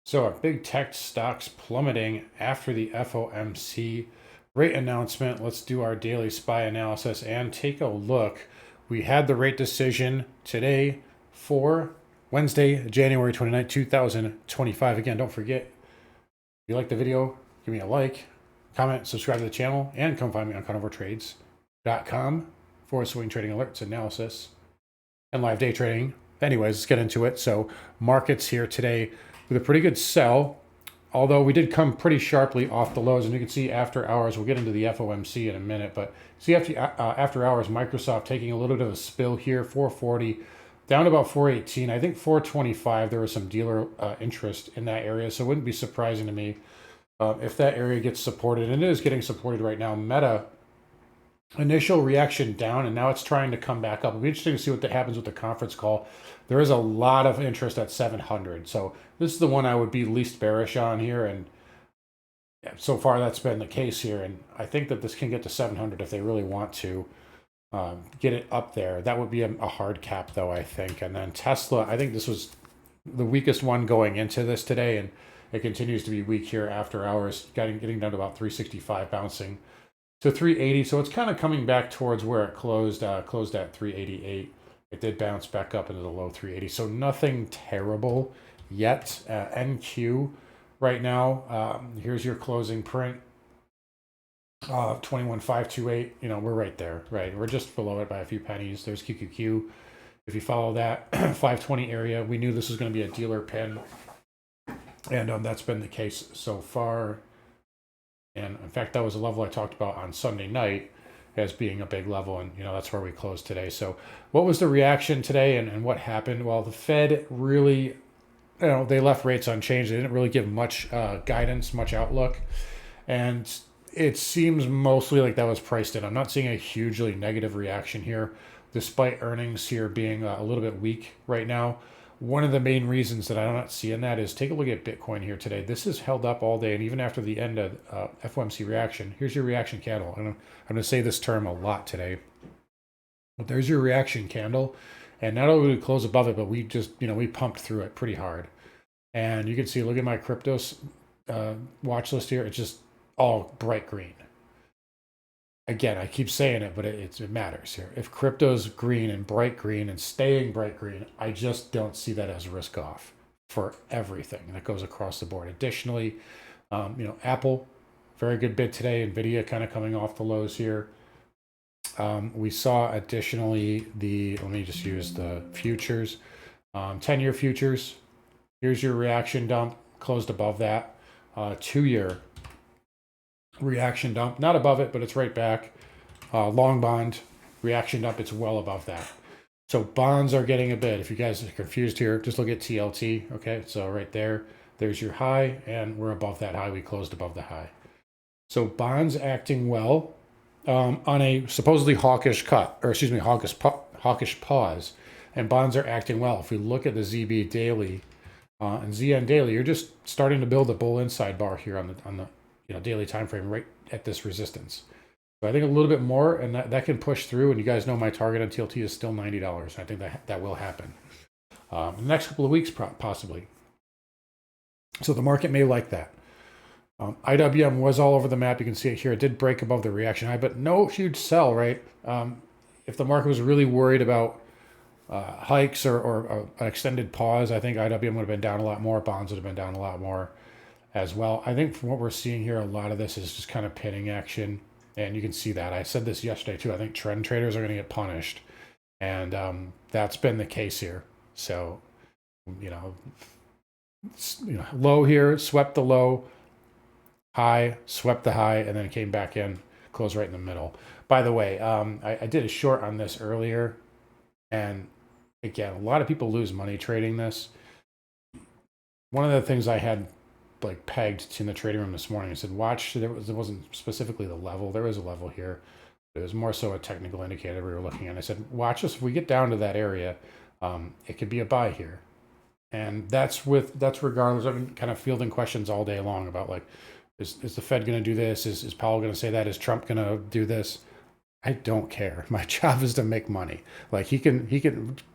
So, our big tech stocks plummeting after the FOMC rate announcement. Let's do our daily SPY analysis and take a look. We had the rate decision today for Wednesday, January 29th, 2025. Again, don't forget, if you like the video, give me a like, comment, subscribe to the channel, and come find me on carnivoretrades.com for swing trading alerts, analysis, and live day trading. Anyways, let's get into it. So, markets here today with a pretty good sell, although we did come pretty sharply off the lows. And you can see after hours, we'll get into the FOMC in a minute, but see after hours, Microsoft taking a little bit of a spill here, 440 down to about 418. I think 425, there was some dealer interest in that area, so it wouldn't be surprising to me if that area gets supported, and it is getting supported right now. Meta, initial reaction down, and now it's trying to come back up. It'll be interesting to see what happens with the conference call. There is a lot of interest at 700, so this is the one I would be least bearish on here, and so far that's been the case here, and I think that this can get to 700 if they really want to get it up there. That would be a hard cap, though, I think. And then Tesla, I think this was the weakest one going into this today, and it continues to be weak here after hours, getting down to about 365, bouncing to 380. So it's kind of coming back towards where it closed at 388. It did bounce back up into the low 380. So nothing terrible yet. NQ right now, here's your closing print. 21,528, we're right there, right? We're just below it by a few pennies. There's QQQ. If you follow that 520 area, we knew this was going to be a dealer pin, and that's been the case so far. And in fact, that was a level I talked about on Sunday night as being a big level, and that's where we closed today. So what was the reaction today, and what happened? Well, the Fed really, they left rates unchanged. They didn't really give much guidance, much outlook, and it seems mostly like that was priced in. I'm not seeing a hugely negative reaction here, despite earnings here being a little bit weak right now. One of the main reasons that I'm not seeing that is take a look at Bitcoin here today. This has held up all day, and even after the end of FOMC reaction, here's your reaction candle. And I'm going to say this term a lot today, but there's your reaction candle. And not only did we close above it, but we just, we pumped through it pretty hard. And you can see, look at my cryptos watch list here. It's just all bright green. Again, I keep saying it, but it matters here. If crypto's green and staying bright green, I just don't see that as risk off for everything that goes across the board. Additionally, Apple, very good bid today. Nvidia kind of coming off the lows here. We saw additionally let me just use the futures, 10-year futures. Here's your reaction dump, closed above that. 2-year reaction dump, not above it, but it's right back. Long bond reaction dump, it's well above that. So bonds are getting a bid. If you guys are confused here, just look at TLT. Okay, so right there's your high, and we're above that high. We closed above the high. So bonds acting well on a supposedly hawkish pause, and bonds are acting well. If we look at the ZB daily and ZN daily, you're just starting to build a bull inside bar here on the daily time frame right at this resistance. So I think a little bit more, and that can push through. And you guys know my target on TLT is still $90. I think that will happen in the next couple of weeks, possibly. So the market may like that. IWM was all over the map. You can see it here. It did break above the reaction high, but no huge sell, right? If the market was really worried about hikes or an extended pause, I think IWM would have been down a lot more. Bonds would have been down a lot more as well. I think from what we're seeing here, a lot of this is just kind of pinning action, and you can see that. I said this yesterday too. I think trend traders are going to get punished, and that's been the case here. So, low here, swept the low, high, swept the high, and then it came back in, closed right in the middle. By the way, I did a short on this earlier, and again, a lot of people lose money trading this. One of the things I had pegged in the trading room this morning, I said, watch, it wasn't specifically the level. There was a level here. It was more so a technical indicator we were looking at. I said, watch us. If we get down to that area, it could be a buy here. And that's regardless. I've been kind of fielding questions all day long about is the Fed going to do this? Is Powell going to say that? Is Trump going to do this? I don't care. My job is to make money.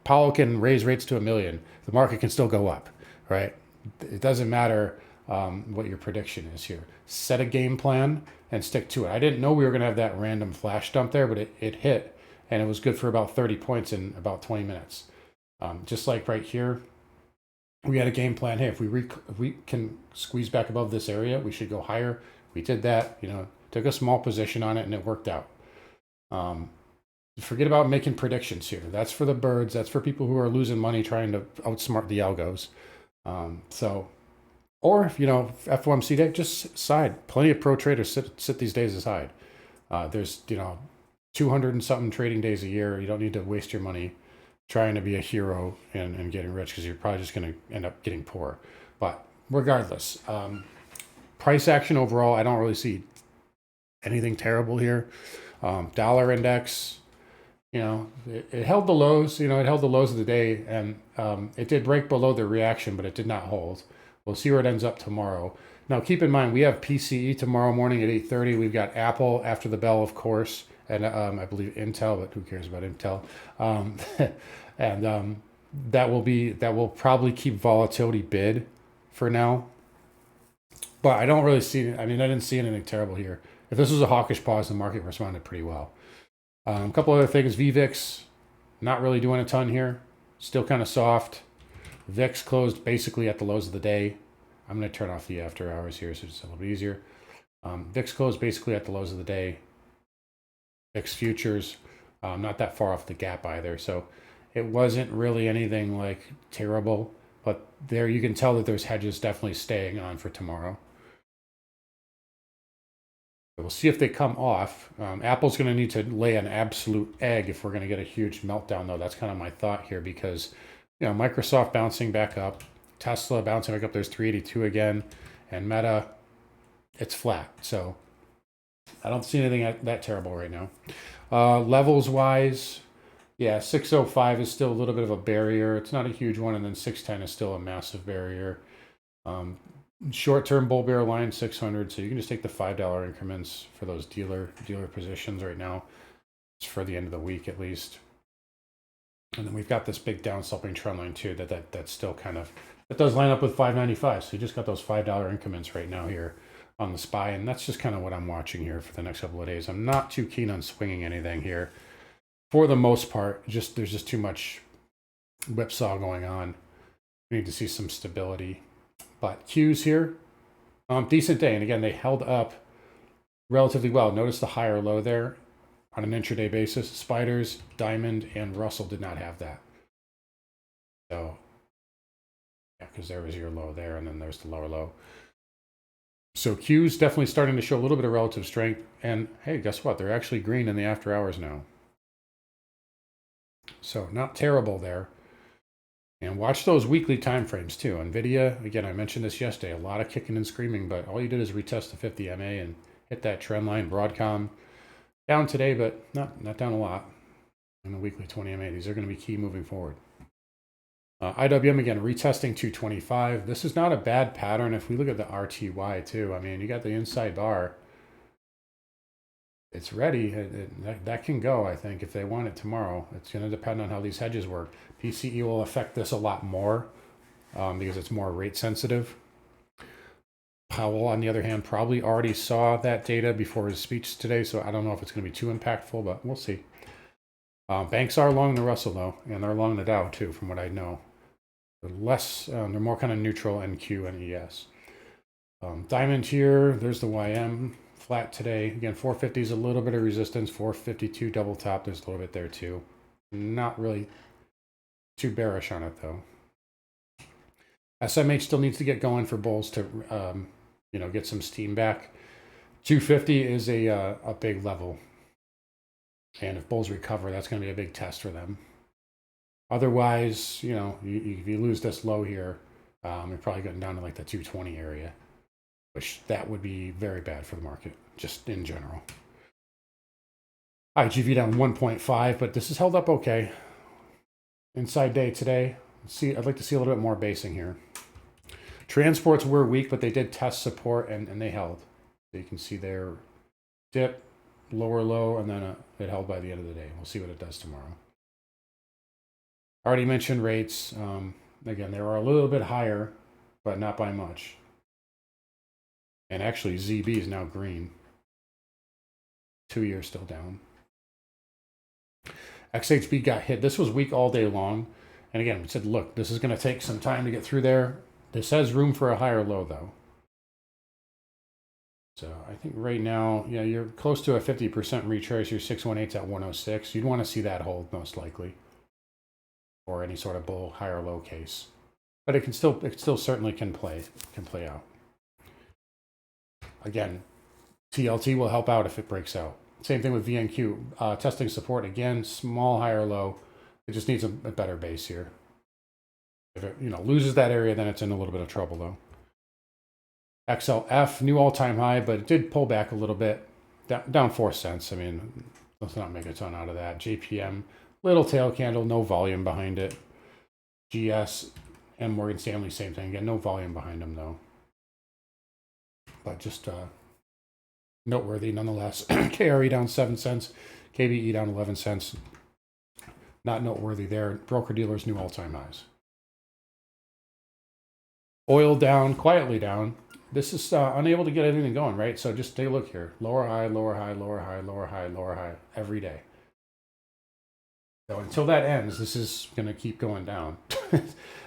Powell can raise rates to 1 million. The market can still go up, right? it doesn't matter what your prediction is here. Set a game plan and stick to it. I didn't know we were going to have that random flash dump there, but it hit, and it was good for about 30 points in about 20 minutes. Just like right here, we had a game plan. Hey, if we can squeeze back above this area, we should go higher. We did that, took a small position on it, and it worked out. Forget about making predictions here. That's for the birds. That's for people who are losing money trying to outsmart the algos. Or if FOMC day, just side. Plenty of pro traders sit these days aside. There's 200 and something trading days a year. You don't need to waste your money trying to be a hero and getting rich, because you're probably just going to end up getting poor. But regardless, price action overall, I don't really see anything terrible here. Dollar index, it held the lows. It held the lows of the day, and it did break below the reaction, but it did not hold. We'll see where it ends up tomorrow. Now, keep in mind, we have PCE tomorrow morning at 8:30. We've got Apple after the bell, of course, and I believe Intel, but who cares about Intel? And that will probably keep volatility bid for now. But I don't really see. I didn't see anything terrible here. If this was a hawkish pause, the market responded pretty well. A couple other things. VVIX, not really doing a ton here. Still kind of soft. VIX closed basically at the lows of the day. I'm going to turn off the after hours here so it's a little bit easier. VIX closed basically at the lows of the day. VIX futures, not that far off the gap either. So it wasn't really anything like terrible, but there you can tell that there's hedges definitely staying on for tomorrow. We'll see if they come off. Apple's going to need to lay an absolute egg if we're going to get a huge meltdown, though. That's kind of my thought here, because Microsoft bouncing back up, Tesla bouncing back up. There's 382 again, and Meta, it's flat. So I don't see anything that terrible right now. Levels wise, yeah, 605 is still a little bit of a barrier. It's not a huge one, and then 610 is still a massive barrier. Short-term bull bear line 600, so you can just take the $5 increments for those dealer positions right now. It's for the end of the week at least. And then we've got this big down sloping trend line too. That's still kind of, that does line up with 595. So you just got those $5 increments right now here on the SPY, and that's just kind of what I'm watching here for the next couple of days. I'm not too keen on swinging anything here for the most part. There's just too much whipsaw going on. We need to see some stability. But Qs here, decent day. And again, they held up relatively well. Notice the higher low there on an intraday basis. Spiders, Diamond, and Russell did not have that. So, yeah, because there was your low there, and then there's the lower low. So Qs definitely starting to show a little bit of relative strength. And hey, guess what? They're actually green in the after hours now. So not terrible there. And watch those weekly time frames too. NVIDIA, again, I mentioned this yesterday, a lot of kicking and screaming, but all you did is retest the 50 MA and hit that trend line. Broadcom, down today, but not down a lot. In the weekly 20 MA, these are going to be key moving forward. IWM, again, retesting 225. This is not a bad pattern. If we look at the RTY too, you got the inside bar. It's ready. That can go, I think, if they want it tomorrow. It's going to depend on how these hedges work. PCE will affect this a lot more because it's more rate sensitive. Powell, on the other hand, probably already saw that data before his speech today, so I don't know if it's going to be too impactful, but we'll see. Banks are long the Russell, though, and they're long the Dow, too, from what I know. They're more kind of neutral NQ and ES. Diamond here, there's the YM. Flat today. Again, 450 is a little bit of resistance. 452 double top. There's a little bit there too. Not really too bearish on it though. SMH still needs to get going for bulls to, get some steam back. 250 is a big level, and if bulls recover, that's going to be a big test for them. Otherwise, if you lose this low here, you're probably getting down to like the 220 area. Which that would be very bad for the market, just in general. IGV down 1.5, but this is held up okay. Inside day today. I'd like to see a little bit more basing here. Transports were weak, but they did test support and they held. So you can see their dip, lower low, and then it held by the end of the day. We'll see what it does tomorrow. Already mentioned rates. Again, they were a little bit higher but not by much. And actually, ZB is now green. 2 years still down. XHB got hit. This was weak all day long. And again, we said, look, this is going to take some time to get through there. This has room for a higher low, though. So I think right now, yeah, you're close to a 50% retrace. Your 618's at 106. You'd want to see that hold most likely, or any sort of bull higher low case. But it still certainly can play out. Again, TLT will help out if it breaks out. Same thing with VNQ. Testing support again, small higher low. It just needs a better base here. If it loses that area, then it's in a little bit of trouble though. XLF, new all-time high, but it did pull back a little bit, down 4 cents. I mean, let's not make a ton out of that. JPM, little tail candle, no volume behind it. GS and Morgan Stanley, same thing. Again, no volume behind them though. But just noteworthy nonetheless. KRE down 7 cents, KBE down 11 cents. Not noteworthy there. Broker dealers, new all-time highs. Oil down, quietly down. This is unable to get anything going, right? So just take a look here. Lower high, lower high, lower high, lower high, lower high every day. So until that ends, this is going to keep going down.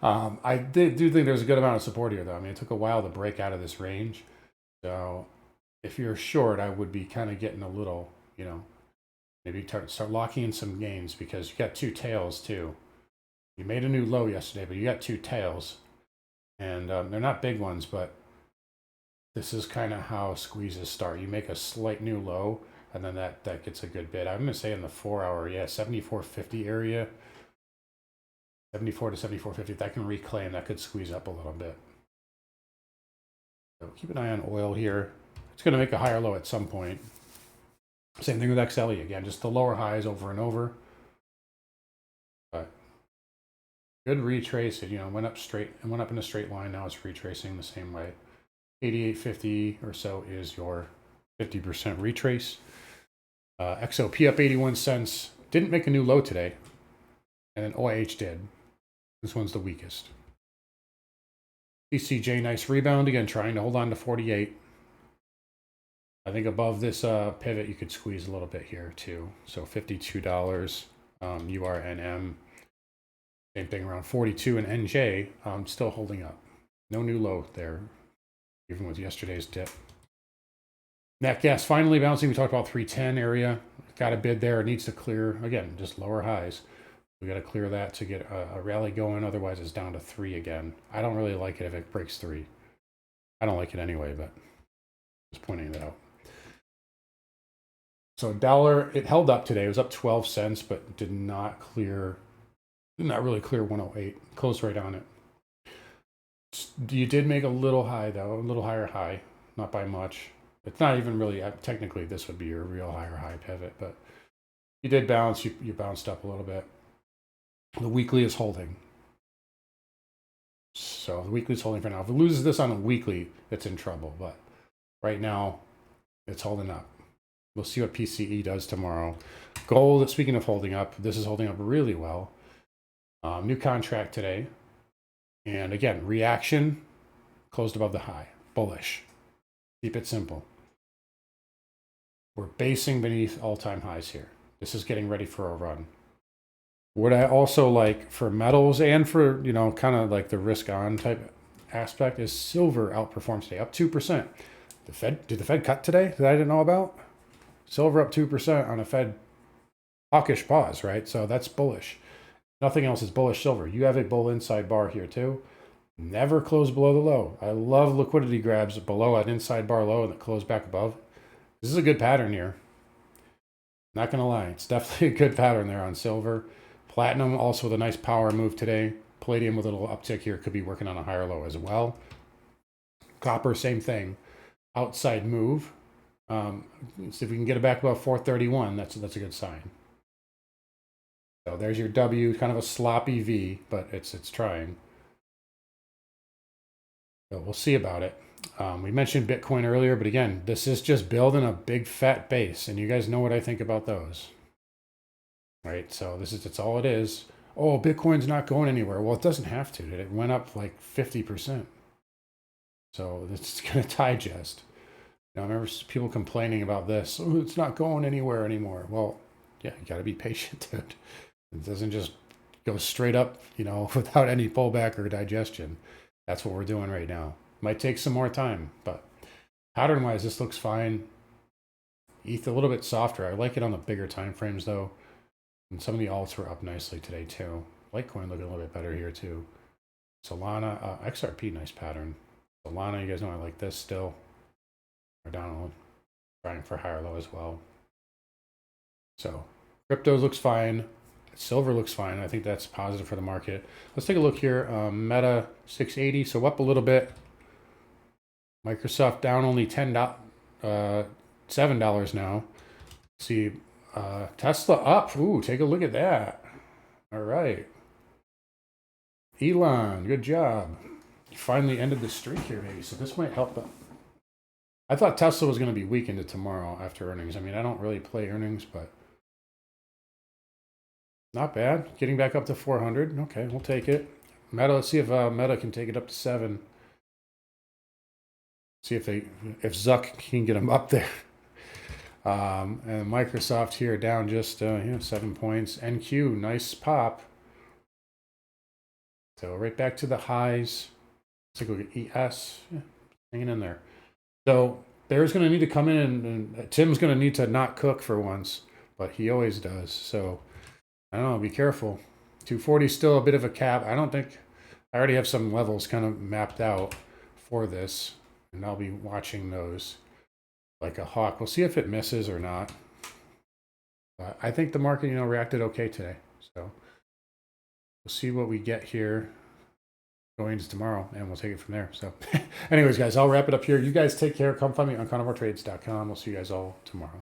I do think there's a good amount of support here, though. I mean, it took a while to break out of this range. So if you're short, I would be kind of getting a little, maybe start locking in some gains, because you got 2 tails, too. You made a new low yesterday, but you got 2 tails. And they're not big ones, but this is kind of how squeezes start. You make a slight new low, and then that gets a good bid. I'm going to say in the 4 hour, yeah, 74.50 area, 74 to 74.50, that can reclaim. That could squeeze up a little bit. So keep an eye on oil here. It's going to make a higher low at some point. Same thing with XLE. Again, just the lower highs over and over. But good retrace. It went up straight and went up in a straight line. Now it's retracing the same way. 88.50 or so is your 50% retrace. XOP up 81 cents. Didn't make a new low today. And then OIH did. This one's the weakest. ECJ, nice rebound. Again, trying to hold on to 48. I think above this pivot, you could squeeze a little bit here too. So $52. URNM. Same thing around 42. And NJ still holding up. No new low there, even with yesterday's dip. Nat gas finally bouncing. We talked about 310 area. Got a bid there. It needs to clear. Again, just lower highs. We got to clear that to get a rally going. Otherwise, it's down to 3 again. I don't really like it if it breaks 3. I don't like it anyway, but just pointing that out. So dollar, it held up today. It was up 12 cents, but did not really clear 108. Closed right on it. You did make a little high, though, a little higher high, not by much. It's not even really, technically, this would be your real higher high pivot, but you did bounce. You bounced up a little bit. The weekly is holding. So the weekly is holding for now. If it loses this on a weekly, it's in trouble. But right now, it's holding up. We'll see what PCE does tomorrow. Gold, speaking of holding up, this is holding up really well. New contract today. And again, reaction closed above the high. Bullish. Keep it simple. We're basing beneath all-time highs here. This is getting ready for a run. What I also like for metals and for, kind of like the risk on type aspect is silver outperformed today, up 2%. Did the Fed cut today that I didn't know about? Silver up 2% on a Fed hawkish pause, right? So that's bullish. Nothing else is bullish silver. You have a bull inside bar here too. Never close below the low. I love liquidity grabs below an inside bar low and that close back above. This is a good pattern here. Not going to lie. It's definitely a good pattern there on silver. Platinum also with a nice power move today. Palladium with a little uptick here could be working on a higher low as well. Copper, same thing. Outside move. So if we can get it back above 431, that's a good sign. So there's your W, kind of a sloppy V, but it's trying. So we'll see about it. We mentioned Bitcoin earlier, but again, this is just building a big fat base, and you guys know what I think about those. Right, so that's all it is. Oh, Bitcoin's not going anywhere. Well, it doesn't have to. It went up like 50%. So it's going to digest. Now, I remember people complaining about this. Oh, it's not going anywhere anymore. Well, yeah, you got to be patient, dude. It doesn't just go straight up, you know, without any pullback or digestion. That's what we're doing right now. Might take some more time, but pattern-wise, this looks fine. ETH a little bit softer. I like it on the bigger time frames, though. And some of the alts were up nicely today, too. Litecoin looking a little bit better here, too. Solana, XRP, nice pattern. Solana, you guys know I like this still. We're down a little, trying for higher low as well. So crypto looks fine. Silver looks fine. I think that's positive for the market. Let's take a look here. Meta 680, so up a little bit. Microsoft down only $7 now. See, Tesla up. Ooh, take a look at that. All right. Elon, good job. You finally ended the streak here, maybe. So this might help them. I thought Tesla was going to be weak into tomorrow after earnings. I mean, I don't really play earnings, but not bad. Getting back up to 400. Okay, we'll take it. Meta, let's see if Meta can take it up to 7. See if Zuck can get them up there. And Microsoft here down just 7 points. NQ, nice pop. So right back to the highs. Let's take a look at ES. Yeah, hanging in there. So Bear's going to need to come in, and Tim's going to need to not cook for once, but he always does. So I don't know, be careful. 240 is still a bit of a cap. I don't think, I already have some levels kind of mapped out for this, and I'll be watching those like a hawk. We'll see if it misses or not. I think the market, reacted okay today. So we'll see what we get here going into tomorrow, and we'll take it from there. So anyways, guys, I'll wrap it up here. You guys take care. Come find me on carnivoretrades.com. We'll see you guys all tomorrow.